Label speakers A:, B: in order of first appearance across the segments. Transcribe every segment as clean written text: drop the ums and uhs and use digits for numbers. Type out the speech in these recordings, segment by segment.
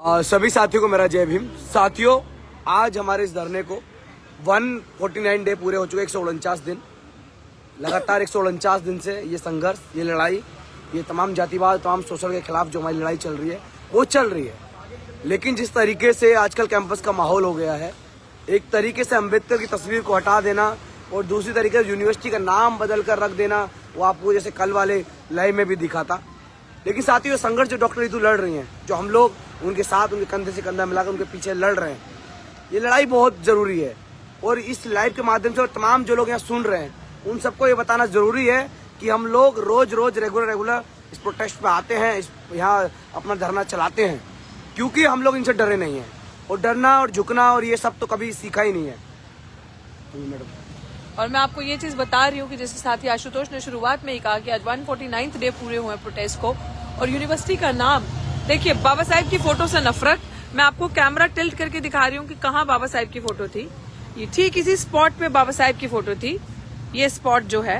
A: सभी साथियों को मेरा जय भीम। साथियों, आज हमारे इस धरने को 149 डे पूरे हो चुके, 149 दिन लगातार 149 दिन से ये संघर्ष, ये लड़ाई, ये तमाम जातिवाद, तमाम शोषण के खिलाफ जो हमारी लड़ाई चल रही है वो चल रही है। लेकिन जिस तरीके से आजकल कैंपस का माहौल हो गया है, एक तरीके से अम्बेडकर की तस्वीर को हटा देना और दूसरी तरीके से यूनिवर्सिटी का नाम बदल कर रख देना, वो आपको जैसे कल वाले लाइव में भी दिखा था। लेकिन साथियों, संघर्ष जो डॉक्टर रितु लड़ रही हैं, जो हम लोग उनके साथ, उनके कंधे से कंधा मिलाकर उनके पीछे लड़ रहे हैं, ये लड़ाई बहुत जरूरी है। और इस लाइव के माध्यम से और तमाम जो लोग यहाँ सुन रहे हैं, उन सबको ये बताना जरूरी है कि हम लोग रोज रोज रेगुलर इस प्रोटेस्ट पे आते हैं, यहाँ अपना धरना चलाते हैं, क्योंकि हम लोग इनसे डरे नहीं हैं। और डरना और झुकना और ये सब तो कभी सीखा ही नहीं है। मैडम,
B: और मैं आपको ये चीज बता रही हूँ कि जैसे साथी आशुतोष ने शुरुआत में ही कहा कि आज 149th डे पूरे हुए प्रोटेस्ट को, और यूनिवर्सिटी का नाम देखिए, बाबा साहेब की फोटो से नफरत। मैं आपको कैमरा टिल्ट करके दिखा रही हूँ कि कहाँ बाबा साहेब की फोटो थी। ये ठीक इसी स्पॉट पे बाबा साहेब की फोटो थी। ये स्पॉट जो है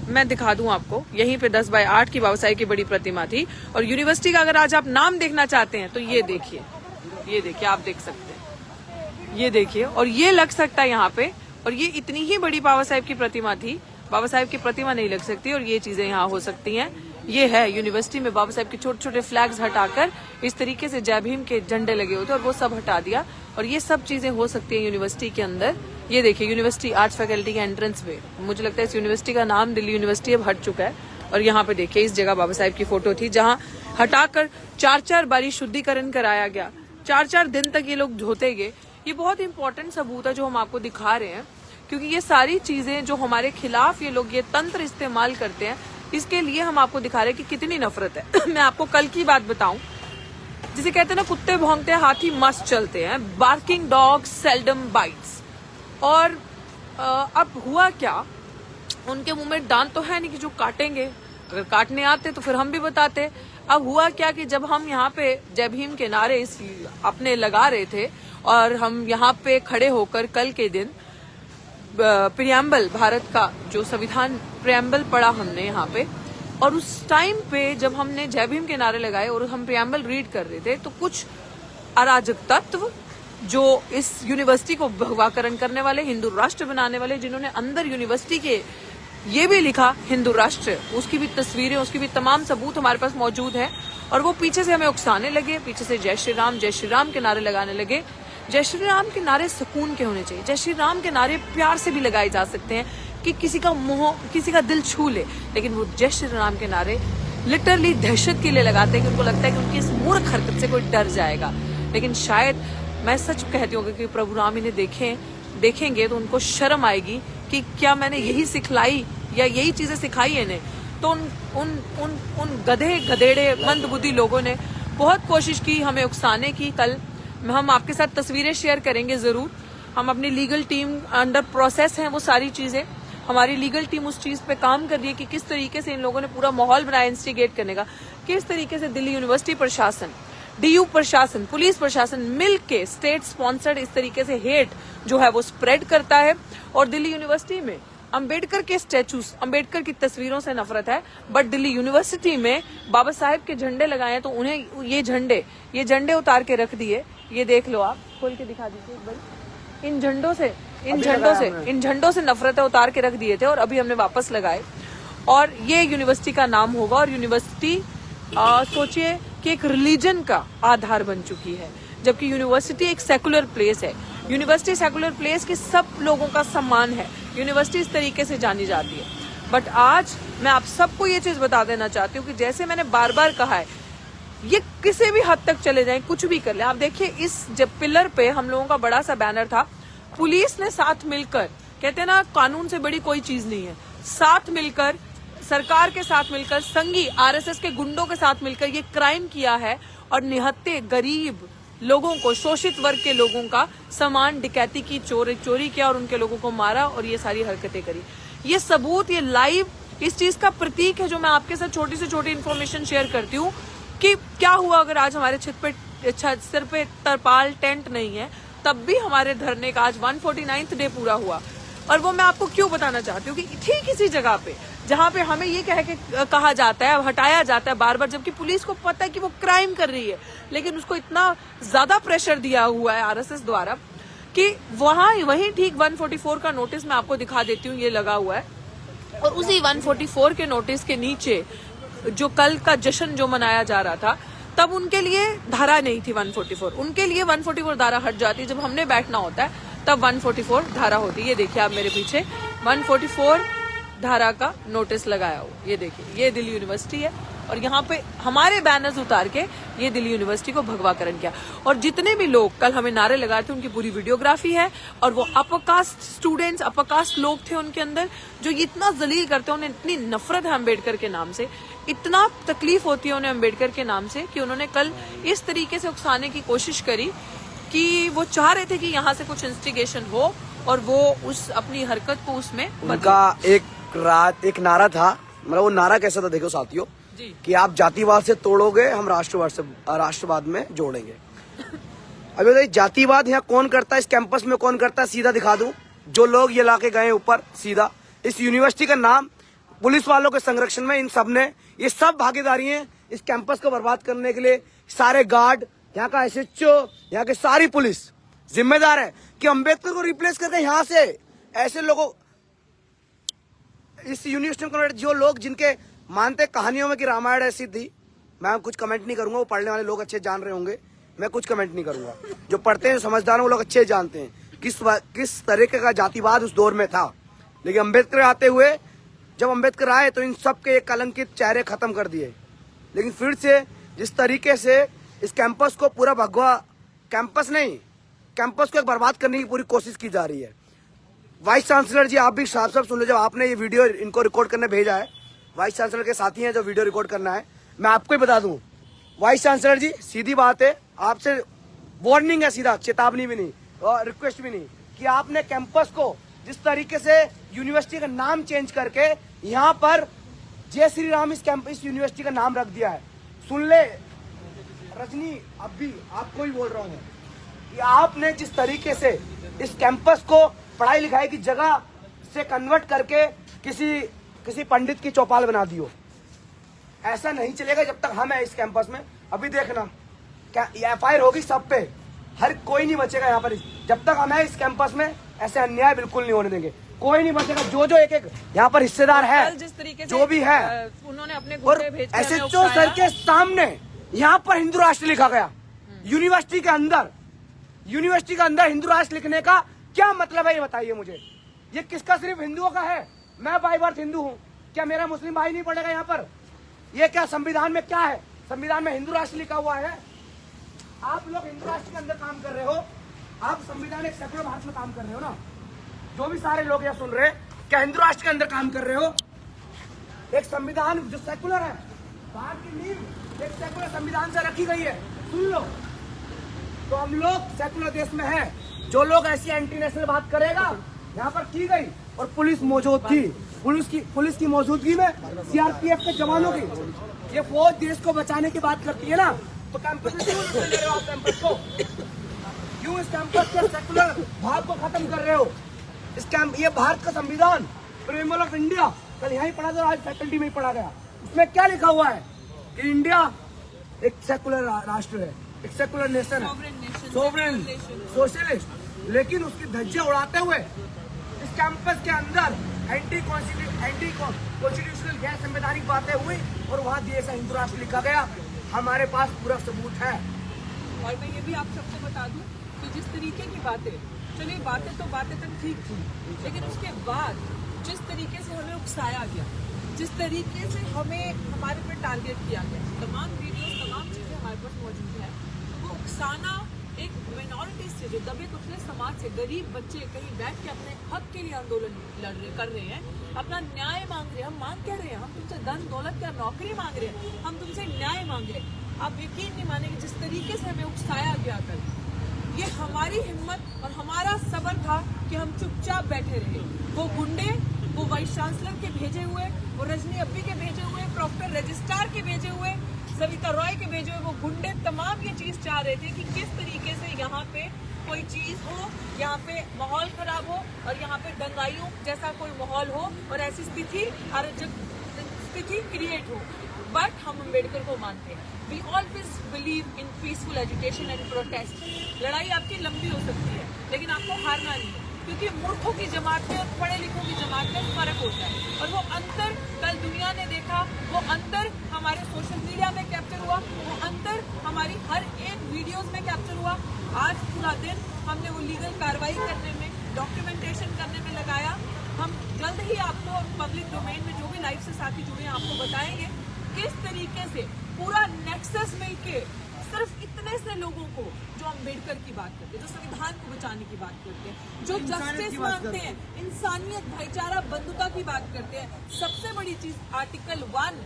B: मैं दिखा दूं आपको, यहीं पे 10x8 की बाबा साहेब की बड़ी प्रतिमा थी। और यूनिवर्सिटी का अगर आज आप नाम देखना चाहते हैं तो ये देखिए, आप देख सकते हैं, ये देखिए, और ये लग सकता है यहाँ पे। और ये इतनी ही बड़ी बाबा साहेब की प्रतिमा थी, बाबा साहेब की प्रतिमा नहीं लग सकती, और ये चीजें यहाँ हो सकती हैं। ये है यूनिवर्सिटी में बाबा साहेब के छोटे छोटे फ्लैग्स हटाकर इस तरीके से जय भीम के झंडे लगे होते और वो सब हटा दिया, और ये सब चीजें हो सकती है यूनिवर्सिटी के अंदर। ये देखिए, यूनिवर्सिटी आर्ट्स फैकल्टी के एंट्रेंस पे, मुझे लगता है इस यूनिवर्सिटी का नाम दिल्ली यूनिवर्सिटी अब हट चुका है। और यहाँ पे देखिए, इस जगह बाबा साहेब की फोटो थी, जहाँ हटाकर 4-4 बारी शुद्धिकरण कराया गया, 4-4 दिन तक ये लोग धोते गए। ये बहुत इंपॉर्टेंट सबूत है जो हम आपको दिखा रहे हैं, क्योंकि ये सारी चीजें जो हमारे खिलाफ ये लोग ये तंत्र इस्तेमाल करते हैं, इसके लिए हम आपको दिखा रहे हैं कि कितनी नफरत है। मैं आपको कल की बात बताऊं, जिसे कहते हैं ना, कुत्ते भौंकते हैं, हाथी मस्त चलते हैं, बार्किंग डॉग्स सेल्डम बाइट्स। और अब हुआ क्या, उनके मुंह में दांत तो है नहीं कि जो काटेंगे, अगर काटने आते तो फिर हम भी बताते। अब हुआ क्या कि जब हम यहाँ पे जय भीम के नारे अपने लगा रहे थे, और हम यहाँ पे खड़े होकर कल के दिन प्रियम्बल, भारत का जो संविधान प्रियम्बल पढ़ा हमने यहाँ पे, और उस टाइम पे जब हमने जय भीम के नारे लगाए और हम प्रियम्बल रीड कर रहे थे, तो कुछ अराजक तत्व जो इस यूनिवर्सिटी को भगवाकरण करने वाले, हिंदू राष्ट्र बनाने वाले, जिन्होंने अंदर यूनिवर्सिटी के ये भी लिखा हिंदू राष्ट्र, उसकी भी तस्वीरें, उसकी भी तमाम सबूत हमारे पास मौजूद है, और वो पीछे से हमें उकसाने लगे, पीछे से जय श्री राम के नारे लगाने लगे। जय श्री राम के नारे सुकून के होने चाहिए, जय श्री राम के नारे प्यार से भी लगाए जा सकते हैं कि किसी का मुंह, किसी का दिल छू ले। लेकिन वो जय श्री राम के नारे लिटरली दहशत के लिए लगाते हैं, कि उनको लगता है कि उनकी इस मूर्ख हरकत से कोई डर जाएगा। लेकिन शायद मैं सच कहती हूँ कि प्रभु राम इन्हें देखेंगे तो उनको शर्म आएगी कि क्या मैंने यही सिखलाई या यही चीजें सिखाई है इन्हें। तो उन गधेड़े मंदबुद्धि लोगों ने बहुत कोशिश की हमें उकसाने की। कल हम आपके साथ तस्वीरें शेयर करेंगे जरूर। हम अपनी लीगल टीम अंडर प्रोसेस हैं, वो सारी चीजें हमारी लीगल टीम उस चीज पे काम कर रही है कि किस तरीके से इन लोगों ने पूरा माहौल बनाया इंस्टिगेट करने का, किस तरीके से दिल्ली यूनिवर्सिटी प्रशासन, डीयू प्रशासन, पुलिस प्रशासन मिलके स्टेट स्पॉन्सर्ड इस तरीके से हेट जो है वो स्प्रेड करता है। और दिल्ली यूनिवर्सिटी में अंबेडकर के स्टैचूज, अंबेडकर की तस्वीरों से नफरत है, बट दिल्ली यूनिवर्सिटी में बाबा साहेब के झंडे लगाए हैं तो उन्हें ये झंडे उतार के रख दिए। ये देख लो, आप खोल के दिखा दीजिए एक बार। इन झंडों से नफरत उतार के रख दिए थे, और अभी हमने वापस लगाए। और ये यूनिवर्सिटी का नाम होगा, और यूनिवर्सिटी सोचिए कि एक रिलीजन का आधार बन चुकी है, जबकि यूनिवर्सिटी एक सेकुलर प्लेस है। यूनिवर्सिटी सेकुलर प्लेस की सब लोगों का सम्मान है, यूनिवर्सिटी इस तरीके से जानी जाती है। बट आज मैं आप सबको ये चीज बता देना चाहती हूँ कि जैसे मैंने बार बार कहा है, ये किसी भी हद तक चले जाएं, कुछ भी कर ले। आप देखिए, इस जब पिलर पे हम लोगों का बड़ा सा बैनर था, पुलिस ने साथ मिलकर, कहते हैं ना कानून से बड़ी कोई चीज नहीं है, साथ मिलकर, सरकार के साथ मिलकर, संघी आरएसएस के गुंडों के साथ मिलकर ये क्राइम किया है, और निहत्ते गरीब लोगों को, शोषित वर्ग के लोगों का सामान डकैती की, चोरी किया और उनके लोगों को मारा और ये सारी हरकतें करी। ये सबूत, ये लाइव इस चीज का प्रतीक है जो मैं आपके साथ छोटी से छोटी इन्फॉर्मेशन शेयर करती हूँ कि क्या हुआ अगर आज हमारे सिर पे तरपाल, टेंट नहीं है, तब भी हमारे धरने का आज 149th डे पूरा हुआ। और वो मैं आपको क्यों बताना चाहती हूँ कि ठीक इसी जगह पे जहाँ पे हमें ये कहा जाता है, हटाया जाता है बार बार, जबकि पुलिस को पता है कि वो क्राइम कर रही है, लेकिन उसको इतना ज्यादा प्रेशर दिया हुआ है आरएसएस द्वारा कि वहीं ठीक 144 का नोटिस मैं आपको दिखा देती हूँ, ये लगा हुआ है। और उसी 144 के नोटिस के नीचे जो कल का जश्न जो मनाया जा रहा था, तब उनके लिए धारा नहीं थी 144, उनके लिए 144 धारा हट जाती है। जब हमने बैठना होता है तब 144 धारा होती है। ये देखिए आप मेरे पीछे 144 धारा का नोटिस लगाया हो, ये देखिए, ये दिल्ली यूनिवर्सिटी है और यहाँ पे हमारे बैनर्स उतार के ये दिल्ली यूनिवर्सिटी को भगवाकरण किया। और जितने भी लोग कल हमें नारे लगाए थे उनकी पूरी वीडियोग्राफी है, और वो upper caste students, upper caste लोग थे उनके अंदर जो इतना जलील करते हैं, उन्हें इतनी नफरत है अम्बेडकर के नाम से, इतना तकलीफ होती है उन्हें अम्बेडकर के नाम से, कि उन्होंने कल इस तरीके से उकसाने की कोशिश करी कि वो चाह रहे थे कि यहाँ से कुछ इंस्टिगेशन हो और वो उस अपनी हरकत को उसमें
A: उनका एक नारा था, मतलब वो नारा कैसा था देखो साथियों, कि आप जातिवाद से तोड़ोगे, हम राष्ट्रवाद में जोड़ेंगे। अभी बताइए जातिवाद यहाँ कौन करता है, इस कैंपस में कौन करता है? सीधा दिखा दूं, जो लोग ये लाके गए ऊपर, सीधा इस यूनिवर्सिटी का नाम पुलिस वालों के संरक्षण में इन सब ने, ये सब भागीदारी है इस कैंपस को बर्बाद करने के लिए। सारे गार्ड, यहाँ का एसएचओ, यहाँ की सारी पुलिस जिम्मेदार है कि अम्बेडकर को रिप्लेस करके यहाँ से ऐसे लोगों, इस यूनिवर्सिटी में जो लोग जिनके मानते कहानियों में कि रामायण ऐसी थी, मैं कुछ कमेंट नहीं करूंगा, वो पढ़ने वाले लोग अच्छे जान रहे होंगे, मैं कुछ कमेंट नहीं करूंगा। जो पढ़ते हैं, जो समझदार हैं, वो लोग अच्छे जानते हैं किस तरीके का जातिवाद उस दौर में था। लेकिन अम्बेडकर आते हुए, जब अम्बेडकर आए तो इन सब के एक कलंकित चेहरे खत्म कर दिए। लेकिन फिर से जिस तरीके से इस कैंपस को पूरा कैंपस को एक बर्बाद करने की पूरी कोशिश की जा रही है। वाइस चांसलर जी, आप भी साफ साफ सुन लो, जब आपने ये वीडियो इनको रिकॉर्ड करने भेजा है, वाइस चांसलर के साथी हैं जो वीडियो रिकॉर्ड करना है, मैं आपको ही बता दूं, वाइस चांसलर जी सीधी बात है, आपसे वार्निंग है, सीधा चेतावनी भी नहीं और रिक्वेस्ट भी नहीं, कि आपने कैंपस को जिस तरीके से यूनिवर्सिटी का नाम चेंज करके यहाँ पर जय श्री राम इस यूनिवर्सिटी का नाम रख दिया है। सुन ले रजनी, अब भी आपको ही बोल रहा हूँ कि आपने जिस तरीके से इस कैंपस को पढ़ाई लिखाई की जगह से कन्वर्ट करके किसी पंडित की चौपाल बना दियो, ऐसा नहीं चलेगा जब तक हम है इस कैंपस में। अभी देखना क्या एफआईआर होगी सब पे, हर कोई नहीं बचेगा यहाँ पर। जब तक हम है इस कैंपस में, ऐसे अन्याय बिल्कुल नहीं होने देंगे, कोई नहीं बचेगा। जो एक यहाँ पर हिस्सेदार है,
B: जिस तरीके से
A: जो भी है,
B: उन्होंने अपने
A: और एसएचओ सर के सामने यहाँ पर हिंदू राष्ट्र लिखा गया। यूनिवर्सिटी के अंदर हिंदू राष्ट्र लिखने का क्या मतलब है, ये बताइए मुझे। ये किसका? सिर्फ हिंदुओं का है। मैं बाय बर्थ हिंदू हूँ, क्या मेरा मुस्लिम भाई नहीं पढ़ेगा यहाँ पर? ये क्या संविधान में क्या है? संविधान में हिंदू राष्ट्र लिखा हुआ है। आप लोग हिंदू राष्ट्र के अंदर काम कर रहे हो, आप संविधान एक सेकुलर भारत में काम कर रहे हो ना। जो भी सारे लोग यहाँ सुन रहे हैं, क्या हिंदू राष्ट्र के अंदर काम कर रहे हो? एक संविधान जो सेकुलर है, भारत की नींव एक सेकुलर संविधान से रखी गई है, सुन लो। तो हम लोग सेकुलर देश में हैं। जो लोग ऐसी एंटी नेशनल बात करेगा, यहाँ पर की गई, और पुलिस मौजूद थी, पुलिस की मौजूदगी में सीआरपीएफ के जवानों की ये फौज देश को बचाने की बात करती है ना, तो कैंपस क्यों ले रहे हो आप? कैंपस को क्यों, इस कैंपस के सेकुलर भाग को खत्म कर रहे हो? ये भारत का संविधान, प्रियम्बल ऑफ इंडिया, कल यहीं पढ़ा था, आज फैकल्टी में ही पढ़ा गया। उसमें क्या लिखा हुआ है कि इंडिया एक सेकुलर राष्ट्र है, एक सेकुलर नेशन है, सोवरेन सोशलिस्ट। लेकिन उसकी धज्जियां उड़ाते हुए इस कैंपस के अंदर एंटी कॉन्स्टिट्यूशनल गैर संवैधानिक बातें हुई, और वहाँ देश है हिंदू राष्ट्र लिखा गया। हमारे पास पूरा सबूत है।
B: और मैं ये भी आप सबको बता दूं कि जिस तरीके की बातें, चलिए बातें तक ठीक थी, लेकिन उसके बाद जिस तरीके से हमें उकसाया गया, जिस तरीके से हमें हमारे पे टारगेट किया गया, तमाम वीडियोस, तमाम चीजें हमारे पास मौजूद है। वो उकसाना एक माइनॉरिटी से, जो दबे कुचले समाज से, गरीब बच्चे कहीं बैठ के अपने हक के लिए आंदोलन कर रहे हैं, अपना न्याय मांग रहे हैं। हम मांग क्या रहे हैं? हम तुमसे धन दौलत या नौकरी मांग रहे हैं, हम तुमसे न्याय मांग रहे हैं। आप यकीन नहीं मानेंगे जिस तरीके से हमें उकसाया गया कल, ये हमारी हिम्मत और हमारा सब्र था कि हम चुपचाप बैठे रहे। वो गुंडे, वो वाइस चांसलर के भेजे हुए, वो रजनी अब्बी के भेजे हुए, प्रॉक्टर रजिस्ट्रार के भेजे हुए, सविता रॉय के भेजे हुए, वो गुंडे तमाम ये चीज चाह रहे थे कि किस तरीके से यहाँ पे कोई चीज हो, यहाँ पे माहौल खराब हो, और यहाँ पे दंगाइयों जैसा कोई माहौल हो, और ऐसी स्थिति अराजक स्थिति क्रिएट हो। बट हम अम्बेडकर को मानते हैं, we always believe in peaceful education and protest. लड़ाई आपकी लंबी हो सकती है, लेकिन आपको हारना नहीं है, क्योंकि मूर्खों की जमात में और पढ़े लिखों की जमात में फर्क होता है। और वो अंतर कल दुनिया ने देखा, वो अंतर हमारे सोशल मीडिया में कैप्चर हुआ, वो अंतर हमारी हर एक वीडियोस में कैप्चर हुआ। आज पूरा दिन हमने वो लीगल कार्रवाई करने में, डॉक्यूमेंटेशन करने में लगाया। हम जल्द ही आपको पब्लिक डोमेन में जो भी लाइव से साथी जुड़े हैं आपको बताएंगे किस तरीके से पूरा नेक्सस मिलके सिर्फ इतने से लोगों को जो अम्बेडकर की बात करते हैं, जो संविधान को बचाने की बात करते हैं, जो जस्टिस मांगते हैं, इंसानियत, भाईचारा, बंधुता की बात करते हैं, सबसे बड़ी चीज आर्टिकल 1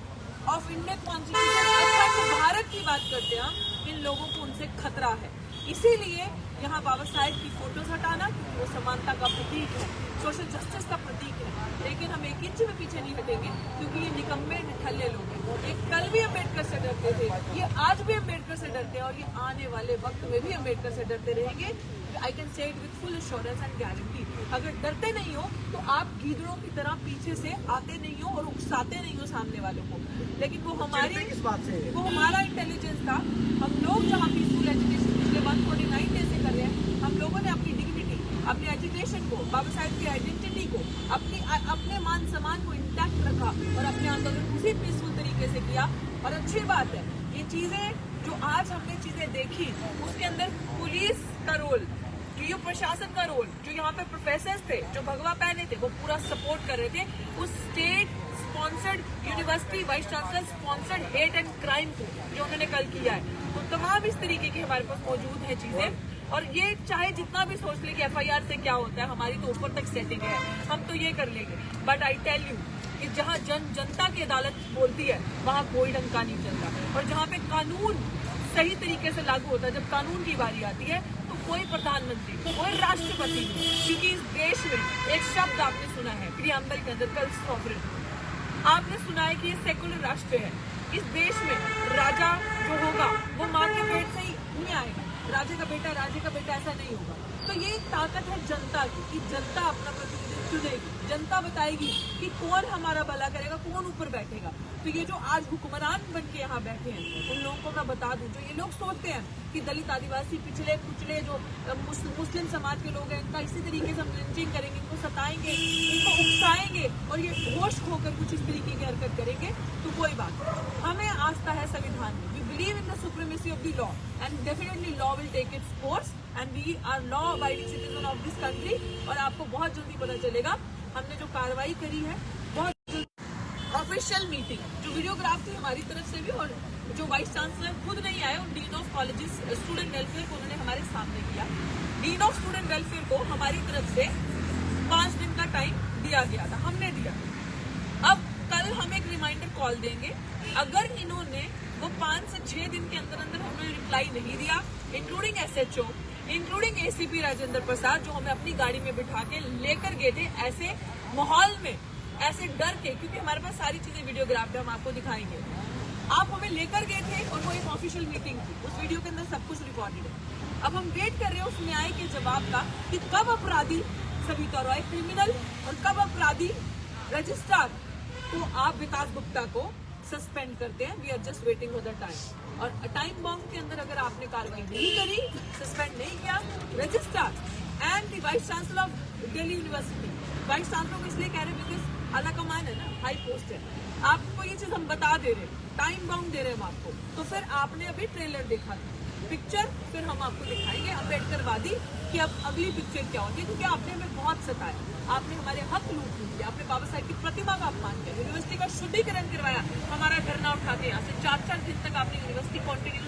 B: ऑफ इंडियन कॉन्स्टिट्यूशन अखंड भारत की बात करते हैं हम, इन लोगों को उनसे खतरा है। इसीलिए यहाँ बाबा साहेब की फोटोज हटाना, वो समानता का प्रतीक है, सोशल जस्टिस का प्रतीक है। लेकिन हम एक इंच में पीछे नहीं हटेंगे, क्योंकि ये निकम्मे निठल्ले लोग हैं। ये कल भी अम्बेडकर से डरते थे, ये आज भी अम्बेडकर से डरते हैं, और ये आने वाले वक्त में भी अम्बेडकर से डरते रहेंगे। I can say it with full assurance and guarantee. अगर डरते नहीं हो तो आप गीदड़ों की तरह पीछे से आते नहीं हो और उकसाते नहीं हो सामने वालों को। लेकिन वो हमारी, वो हमारा इंटेलिजेंस था। हम लोग जहाँ पीसफुल एजुकेशन पिछले 149 डे से कर रहे हैं, हम लोगों ने अपनी डिग्निटी, अपनी एजुकेशन को, बाबा साहेब की आइडेंटिटी को, अपने मान सम्मान को इंटैक्ट रखा और अपने आंदोलन उसी पीसफुल तरीके से किया। और अच्छी बात है, ये चीजें जो आज हमने चीजें देखी, उसके अंदर पुलिस का रोल, डीओ प्रशासन का रोल, जो यहाँ पे प्रोफेसर्स थे, जो भगवा पहने थे, वो पूरा सपोर्ट कर रहे थे उस state sponsored university vice chancellor sponsored hate and crime को जो उन्होंने कल किया है। तो तमाम इस तरीके की हमारे पास मौजूद है चीजें। और ये चाहे जितना भी सोच ले कि एफआईआर से क्या होता है, हमारी तो ऊपर तक सेटिंग है, हम तो ये कर लेंगे। बट आई टेल यू कि जहाँ जनता की अदालत बोलती है, वहाँ कोई डंका नहीं चलता। और जहाँ पे कानून सही तरीके से लागू होता है, जब कानून की बारी आती है, तो कोई प्रधानमंत्री, कोई राष्ट्रपति नहीं। क्योंकि इस देश में एक शब्द आपने सुना है प्रियम्बल के अंदर, कल सॉवरेन, आपने सुना है कि ये सेकुलर राष्ट्र है। इस देश में राजा जो होगा वो माँ के पेट से ही नहीं आएगा, राजे का बेटा ऐसा नहीं होगा। तो ये ताकत है जनता की, कि जनता अपना प्रतिनिधित्व चुनेगी, जनता बताएगी कि कौन हमारा भला करेगा, कौन ऊपर बैठेगा। तो ये जो आज हुक्मरान बन के यहाँ बैठे हैं, उन लोगों को मैं बता दूं, जो ये लोग सोचते हैं कि दलित, आदिवासी, पिछले कुचले जो मुस्लिम समाज के लोग हैं, इनका इसी तरीके से हम लिंचिंग करेंगे, इनको सताएंगे, इनको उकसाएंगे और ये होश खोकर कुछ इस तरीके की हरकत करेंगे, तो कोई बात नहीं। हमें आस्था है संविधान में। We believe in the supremacy of the law and definitely law will take its course and we are law abiding citizen of this country. और आपको बहुत जल्दी पता चलेगा हमने जो कार्रवाई करी है, बहुत ऑफिशियल मीटिंग, जो वीडियोग्राफ थी हमारी तरफ से भी, और जो वाइस चांसलर खुद नहीं आए, और dean of colleges student welfare को उन्होंने हमारे सामने किया। डीन ऑफ स्टूडेंट वेलफेयर को हमारी तरफ से 5 दिन का टाइम दिया गया था, हमने दिया। अब कल हम एक रिमाइंडर कॉल देंगे। अगर इन्होंने वो 5 से 6 दिन के अंदर अंदर उन्होंने रिप्लाई नहीं दिया, including SHO, including ACP Rajendra Prasad, जो हमें अपनी गाड़ी में बिठा के लेकर गए थे ऐसे माहौल में, ऐसे डर के, क्योंकि हमारे पास सारी चीजें वीडियोग्राफ है, हम आपको दिखाएंगे। आप हमें लेकर गए थे और वो एक ऑफिशियल मीटिंग थी, उस वीडियो के अंदर सब कुछ रिकॉर्डेड है। अब हम वेट कर रहे हैं उस न्याय के जवाब का कि कब अपराधी सविता रॉय क्रिमिनल और कब अपराधी रजिस्ट्रार को आप विकास गुप्ता को सस्पेंड करते हैं। We are just waiting for the time. और टाइम बॉम्ब के अंदर अगर आपने कार्रवाई नहीं करी, सस्पेंड नहीं किया registrar and the vice chancellor of Delhi university, vice chancellor को इसलिए कह रहे हैं बिकॉज आला कमान है ना, हाई पोस्ट है, आपको ये चीज हम बता दे रहे हैं, टाइम बाउंड दे रहे हैं हम आपको। तो फिर आपने अभी ट्रेलर देखा था, पिक्चर फिर हम आपको दिखाएंगे अम्बेडकरवादी कि अब अगली पिक्चर क्या होती है, क्योंकि आपने हमें बहुत सताया, आपने हमारे हक लूट लिए, आपने बाबा साहेब की प्रतिमा का अपमान किया, यूनिवर्सिटी का शुद्धिकरण करवाया, हमारा धरना उठा के यहाँ से 4-4 दिन तक आपने यूनिवर्सिटी कॉन्टिन्यूस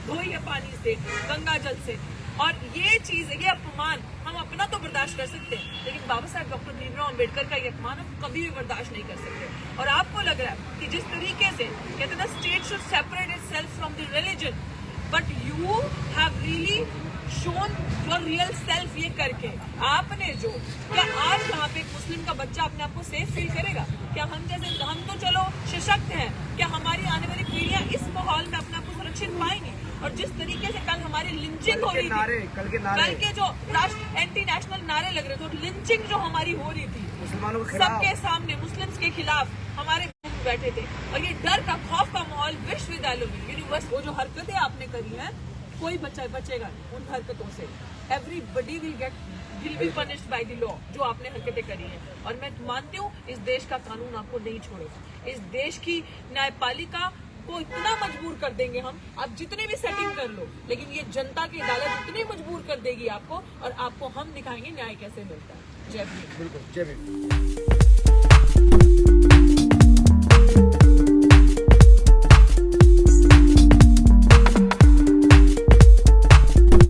B: धोई है पानी से, गंगा जल से। और ये चीज, ये अपमान हम अपना तो बर्दाश्त कर सकते हैं, लेकिन बाबा साहेब डॉक्टर भीमराव अम्बेडकर का ये अपमान हम कभी भी बर्दाश्त नहीं कर सकते। और आपको लग रहा है कि जिस तरीके से कहते हैं state should separate itself from the religion, but you have really shown your real self ये करके। आपने जो, क्या आज यहाँ पे एक मुस्लिम का बच्चा अपने आप को सेफ फील करेगा? क्या हम जैसे, हम तो चलो सशक्त हैं, क्या हमारी आने वाली पीढ़ियां इस माहौल में अपने आप को सुरक्षित पाएंगी? और जिस तरीके से कल हमारी लिंचिंग हो रही थी, कल के जो राष्ट्र एंटी नेशनल नारे लग रहे थे, तो लिंचिंग जो हमारी हो रही थी मुसलमानों के खिलाफ, सबके सामने मुस्लिम्स के खिलाफ हमारे बैठे थे, और ये डर का, खौफ का माहौल विश्वविद्यालयों में, बस वो जो हरकतें आपने करी हैं, कोई बचेगा नहीं उन हरकतों से। Everybody will be punished by the law, जो आपने हरकतें करी हैं। और मैं मानती हूँ इस देश का कानून आपको नहीं छोड़ेगा। इस देश की न्यायपालिका को इतना मजबूर कर देंगे हम, आप जितने भी सेटिंग कर लो, लेकिन ये जनता की अदालत इतनी मजबूर कर देगी आपको, और आपको हम दिखाएंगे न्याय कैसे मिलता है। जय भीम।
A: बिल्कुल, जय भीम।